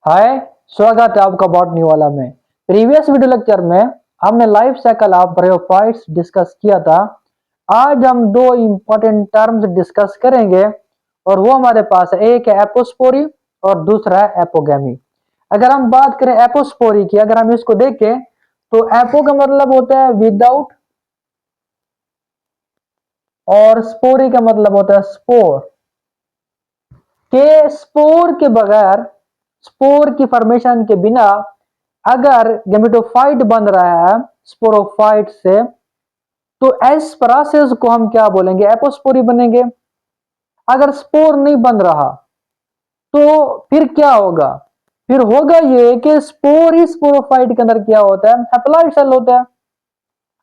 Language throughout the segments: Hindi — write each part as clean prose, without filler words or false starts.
हाय, स्वागत है आपका बॉटनी वाला में। प्रीवियस वीडियो लेक्चर में हमने life cycle of bryophytes discuss किया था। आज हम दो इंपॉर्टेंट टर्म्स डिस्कस करेंगे और वो हमारे पास है, एक है एपोस्पोरी और दूसरा है एपोगैमी। अगर हम बात करें एपोस्पोरी की, अगर हम इसको देखें तो एपो का मतलब होता है विदाउट और स्पोरी का मतलब होता है स्पोर। के स्पोर के बगैर, स्पोर की फॉर्मेशन के बिना अगर गेमेटोफाइट बन रहा है स्पोरोफाइट से, तो इस प्रोसेस को हम क्या बोलेंगे? एपोस्पोरी बनेंगे। अगर स्पोर नहीं बन रहा तो फिर क्या होगा? फिर होगा ये कि स्पोर ही स्पोरोफाइट के अंदर क्या होता है? हैप्लॉइड सेल होता है।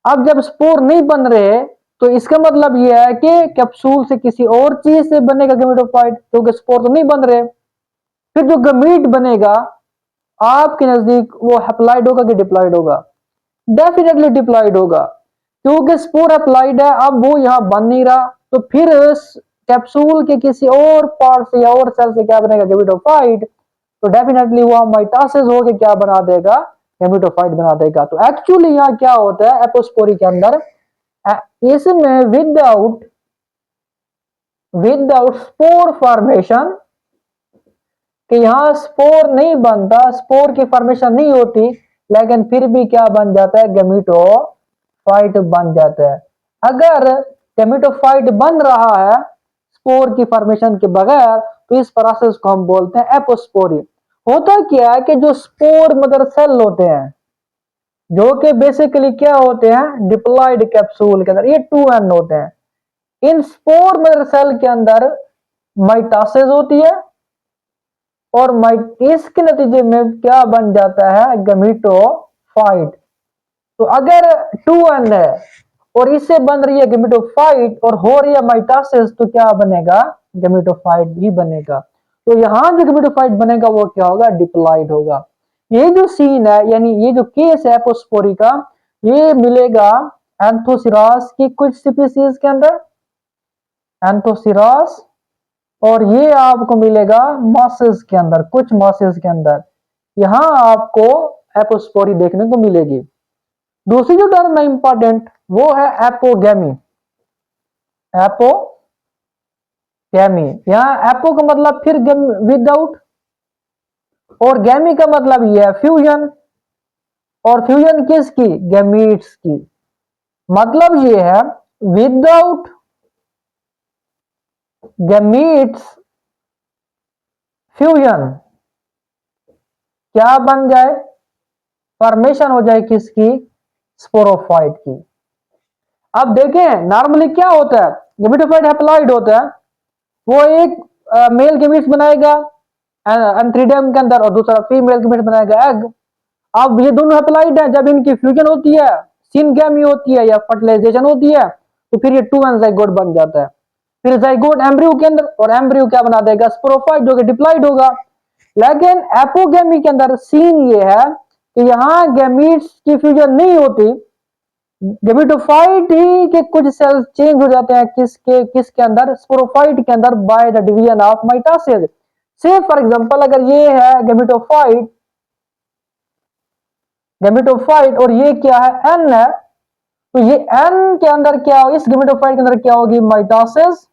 अब जब स्पोर नहीं बन रहे तो इसका मतलब यह है कि कैप्सूल से किसी और चीज से बनेगा गेमेटोफाइट, क्योंकि स्पोर तो नहीं बन रहे। फिर जो गमीट बनेगा आपके नजदीक वो हैप्लॉइड होगा कि डिप्लॉइड होगा? डेफिनेटली डिप्लॉइड होगा, क्योंकि स्पोर अप्लाइड है। अब वो यहां बन नहीं रहा तो फिर कैप्सूल के किसी और पार्ट से या और सेल से क्या बनेगा? गेमेटोफाइट। तो डेफिनेटली वो माइटोसिस होके क्या बना देगा? गेमेटोफाइट बना देगा। तो एक्चुअली यहाँ क्या होता है एपोस्पोरी के अंदर? इसमें विदाउट विदाउट स्पोर फॉर्मेशन, कि यहां स्पोर नहीं बनता, स्पोर की फॉर्मेशन नहीं होती, लेकिन फिर भी क्या बन जाता है? गेमेटोफाइट बन जाता है। अगर गेमेटोफाइट बन रहा है स्पोर की फॉर्मेशन के बगैर तो इस प्रोसेस को हम बोलते हैं एपोस्पोरी। होता क्या है कि जो स्पोर मदर सेल होते हैं, जो कि बेसिकली क्या होते हैं? डिप्लॉइड कैप्सूल के अंदर, ये 2n होते हैं। इन स्पोर मदर सेल के अंदर माइटोसिस होती है और इसके नतीजे में क्या बन जाता है? गेमेटोफाइट। तो अगर 2n है और इससे बन रही है गेमेटोफाइट और हो रही है माइटोसिस, तो क्या बनेगा? गेमेटोफाइट भी बनेगा। तो यहां जो गेमेटोफाइट बनेगा वो क्या होगा? डिप्लॉइड होगा। ये जो सीन है, यानी ये जो केस है एपोस्पोरी का, ये मिलेगा एंथोसिरास की कुछ स्पीसीज के अंदर, एंथोसिरास, और ये आपको मिलेगा मॉसेस के अंदर, कुछ मॉसेस के अंदर यहां आपको एपोस्पोरी देखने को मिलेगी। दूसरी जो टर्म है इंपॉर्टेंट वो है एपोगैमी। एपोगैमी, यहां एपो का मतलब फिर विदाउट, और गैमी का मतलब ये है फ्यूजन। और फ्यूजन किसकी? गैमीट्स की। मतलब ये है विदाउट गैमीट्स फ्यूजन क्या बन जाए? फॉर्मेशन हो जाए किसकी? स्पोरोफाइट की। अब देखें नॉर्मली क्या होता है, गेमेटोफाइट हैप्लॉइड होता है, वो एक मेल गेमेट्स बनाएगा एंथ्रीडियम के अंदर और दूसरा फीमेल गेमेट्स बनाएगा एग। अब ये दोनों हैप्लॉइड है, जब इनकी फ्यूजन होती है, सिनगैमी होती है या फर्टिलाइजेशन होती है, तो फिर ये 2n जाइगोट बन जाता है। फिर जाइगोट एम्ब्रियो के अंदर, और एम्ब्रियो क्या बना देगा? स्पोरोफाइट, जो कि डिप्लॉइड होगा। लेकिन एपोगैमी के अंदर सीन ये है कि यहां गैमीट्स की फ्यूजन नहीं होती, गेमेटोफाइट ही के कुछ सेल्स चेंज हो जाते हैं किसके अंदर? स्पोरोफाइट के अंदर, by the division of mitosis. से फॉर एग्जांपल अगर ये है गेमेटोफाइट और ये क्या है? एन है, तो ये एन के अंदर क्या हो? इस गेमेटोफाइट के अंदर क्या होगी? माइटोसिस।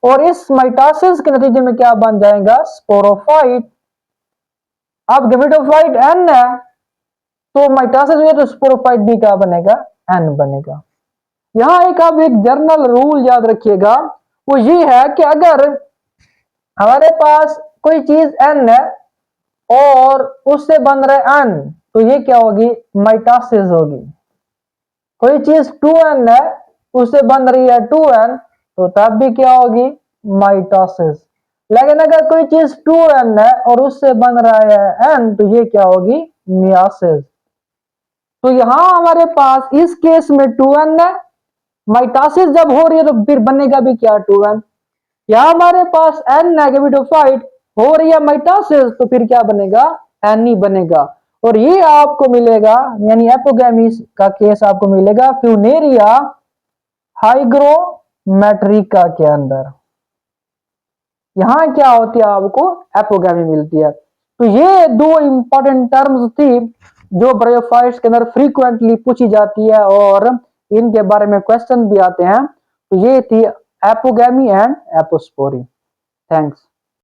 और इस माइटोसिस के नतीजे में क्या बन जाएगा? स्पोरोफाइट। अब गेमेटोफाइट एन है तो माइटोसिस हुई तो स्पोरोफाइट भी क्या बनेगा? एन बनेगा। यहां एक आप एक जर्नल रूल याद रखिएगा, वो ये है कि अगर हमारे पास कोई चीज एन है और उससे बन रहा है एन, तो ये क्या होगी? माइटोसिस होगी। कोई चीज 2n है उससे बन रही है 2n, तो तब भी क्या होगी? माइटोसिस। लेकिन अगर कोई चीज 2n है और उससे बन रहा है n, तो ये क्या होगी? मियोसिस। तो यहां हमारे पास इस केस में 2n है, माइटोसिस जब हो रही है तो फिर बनेगा भी क्या? 2n। यहां हमारे पास n नेगेटिफाइड हो रही है माइटोसिस, तो फिर क्या बनेगा? n ही बनेगा। और ये आपको मिलेगा, यानी एपोगैमी का केस आपको मिलेगा फ्यूनेरिया हाइग्रोमेट्रिका के अंदर। यहां क्या होती है? आपको एपोगैमी मिलती है। तो ये दो इंपॉर्टेंट टर्म्स थी जो ब्रायोफाइट्स के अंदर फ्रीक्वेंटली पूछी जाती है और इनके बारे में क्वेश्चन भी आते हैं। तो ये थी एपोगैमी एंड एपोस्पोरी। थैंक्स।